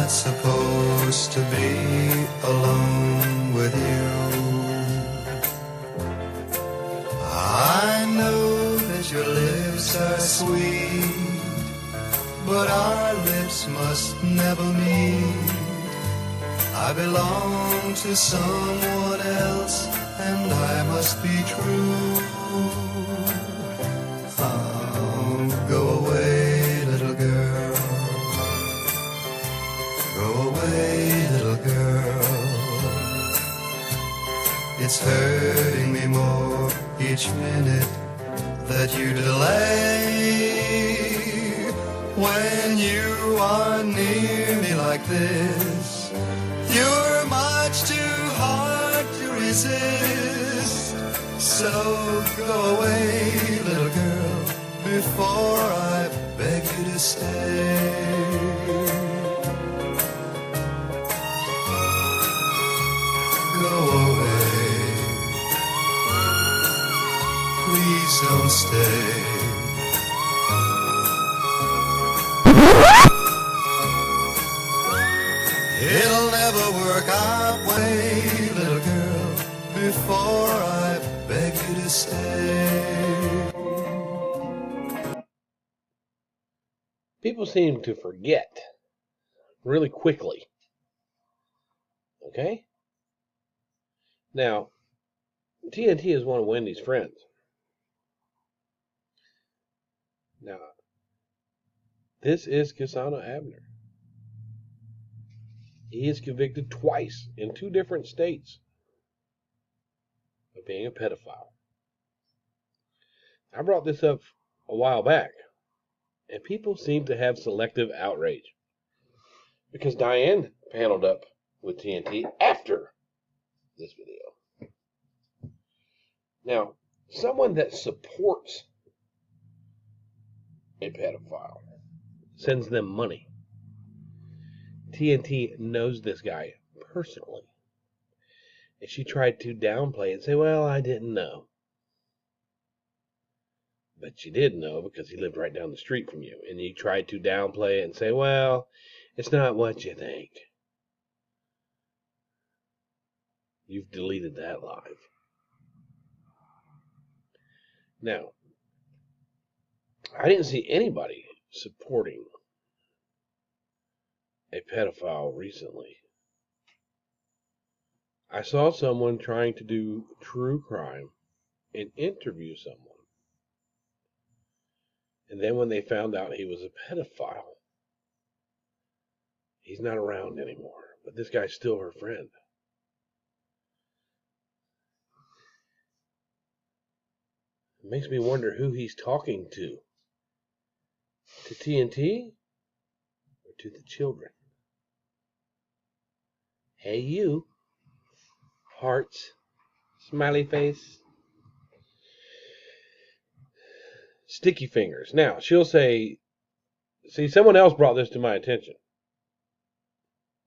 not supposed to be alone with you. I know that your lips are sweet, but our lips must never meet. I belong to someone else, and I must be true. Oh, go away, little girl. Go away, little girl. It's hurting me more each minute that you delay. When you are near me like this, you're much too hard to resist. So go away, little girl, before I beg you to stay. Go away, please don't stay. It'll never work out. Wait, little girl, before I beg you to stay. People seem to forget really quickly. Okay? Now, TNT is one of Wendy's friends. Now, this is Cassano Abner. He is convicted twice in 2 different states of being a pedophile. I brought this up a while back, and people seem to have selective outrage because Diane paneled up with TNT after this video. Now, someone that supports a pedophile sends them money. TNT knows this guy personally. And she tried to downplay it and say, well, I didn't know. But you did know because he lived right down the street from you. And you tried to downplay it and say, well, it's not what you think. You've deleted that live. Now, I didn't see anybody supporting a pedophile recently. I saw someone trying to do true crime and interview someone. And then when they found out he was a pedophile, he's not around anymore. But this guy's still her friend. It makes me wonder who he's talking to. To TNT or to the children? Hey, you. Hearts. Smiley face. Sticky fingers. Now, she'll say, see, someone else brought this to my attention.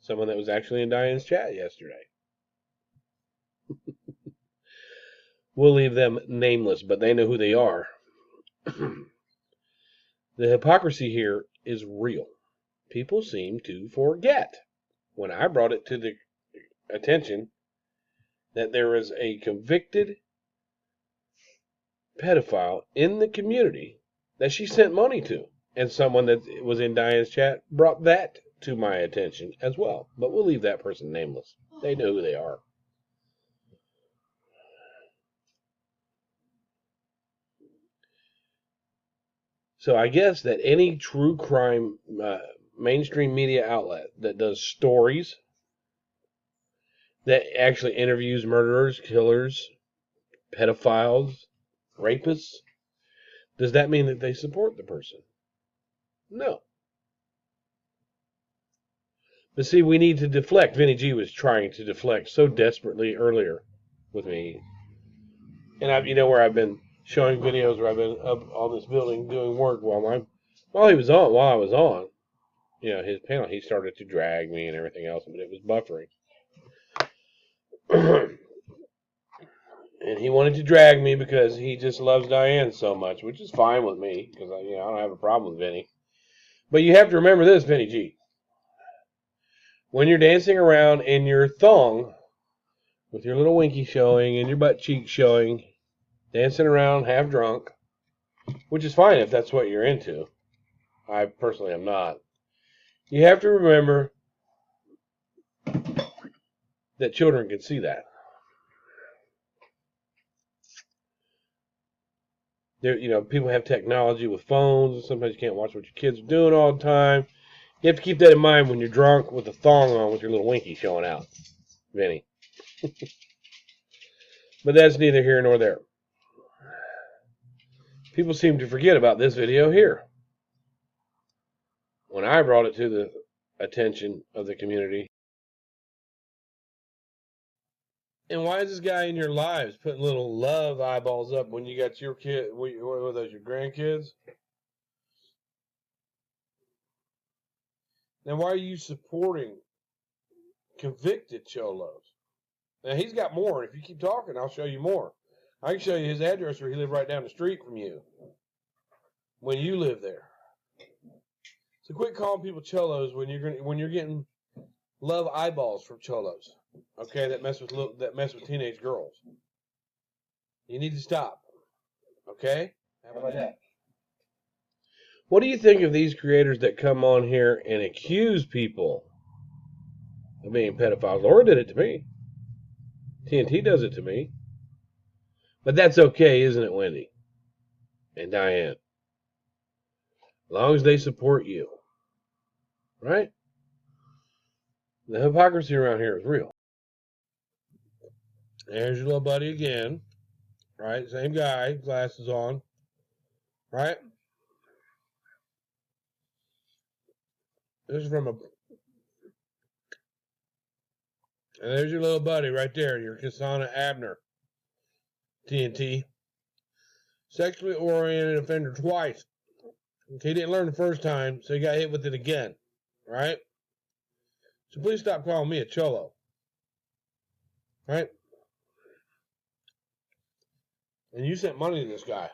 Someone that was actually in Diane's chat yesterday. We'll leave them nameless, but they know who they are. The hypocrisy here is real. People seem to forget. When I brought it to the attention that there is a convicted pedophile in the community that she sent money to. And someone that was in Diane's chat brought that to my attention as well. But we'll leave that person nameless. They know who they are. So I guess that any true crime mainstream media outlet that does stories, that actually interviews murderers, killers, pedophiles, rapists, does that mean that they support the person? No. But see, we need to deflect. Vinny G was trying to deflect so desperately earlier with me. And you know where I've been showing videos where I've been up on this building doing work while I was on, you know, his panel, he started to drag me and everything else, but it was buffering. And he wanted to drag me because he just loves Diane so much, which is fine with me, because I don't have a problem with Vinny. But you have to remember this, Vinny G. when you're dancing around in your thong with your little winky showing and your butt cheek showing, dancing around half drunk, which is fine if that's what you're into. I personally am not. You have to remember that children can see that. People have technology with phones, and sometimes you can't watch what your kids are doing all the time. You have to keep that in mind when you're drunk with a thong on with your little winky showing out, Vinny. But that's neither here nor there. People seem to forget about this video here. When I brought it to the attention of the community. And why is this guy in your lives putting little love eyeballs up when you got your kid? What were those, your grandkids? Now, why are you supporting convicted cholos? Now, he's got more. If you keep talking, I'll show you more. I can show you his address where he lived right down the street from you when you lived there. So quit calling people cholos when you're getting love eyeballs from cholos. Okay, that mess with teenage girls. You need to stop. Okay? How about that? What do you think of these creators that come on here and accuse people of being pedophiles? Laura did it to me. TNT does it to me. But that's okay, isn't it, Wendy and Diane? As long as they support you. Right? The hypocrisy around here is real. There's your little buddy again. Right? Same guy, glasses on. Right? This is from and there's your little buddy right there, your Kasana Abner. TNT. Sexually oriented offender twice. He didn't learn the first time, so he got hit with it again. Right? So please stop calling me a cholo. Right? And you sent money to this guy.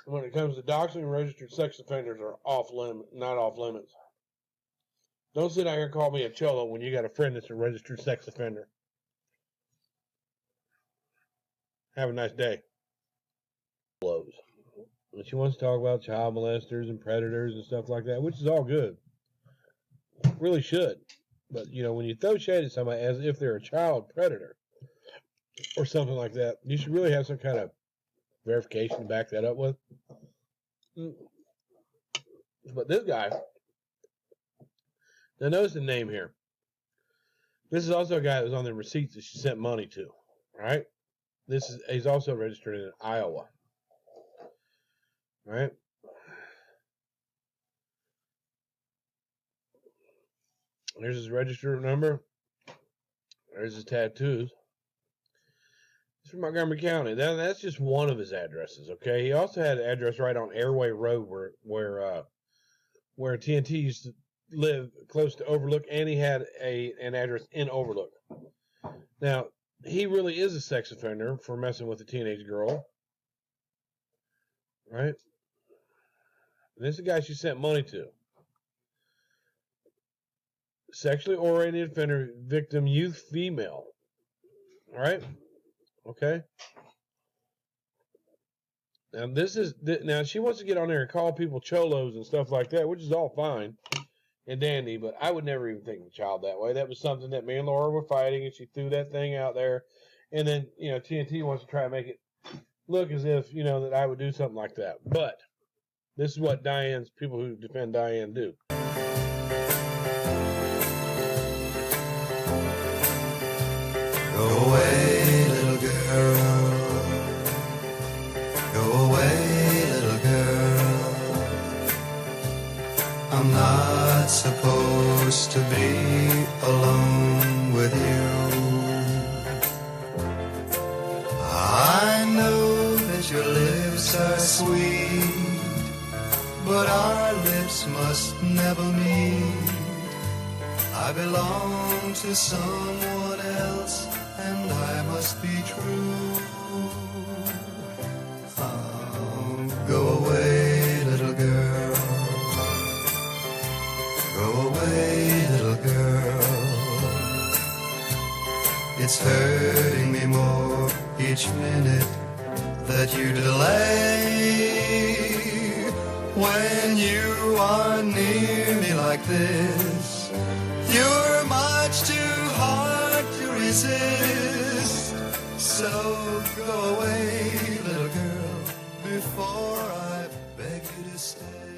When it comes to doxing, registered sex offenders are not off limits. Don't sit out here and call me a cholo when you got a friend that's a registered sex offender. Have a nice day. She wants to talk about child molesters and predators and stuff like that, which is all good. Really should. But, when you throw shade at somebody as if they're a child predator or something like that, you should really have some kind of verification to back that up with. But this guy, now notice the name here. This is also a guy that was on the receipts that she sent money to, right? He's also registered in Iowa, right? There's his register number. There's his tattoos. It's from Montgomery County. That's just one of his addresses, okay? He also had an address right on Airway Road where TNT used to live close to Overlook, and he had an address in Overlook. Now, he really is a sex offender for messing with a teenage girl, right? And this is the guy she sent money to. Sexually oriented offender victim, youth, female. All right? Okay? Now she wants to get on there and call people cholos and stuff like that, which is all fine and dandy, but I would never even think of a child that way. That was something that me and Laura were fighting, and she threw that thing out there. And then, TNT wants to try to make it look as if, that I would do something like that. But this is what people who defend Diane do. Go away, little girl. Go away, little girl. I'm not supposed to be alone with you. I know that your lips are sweet, but our lips must never meet. I belong to someone else, and I must be true. It's hurting me more each minute that you delay. When you are near me like this, you're much too hard to resist. So go away, little girl, before I beg you to stay.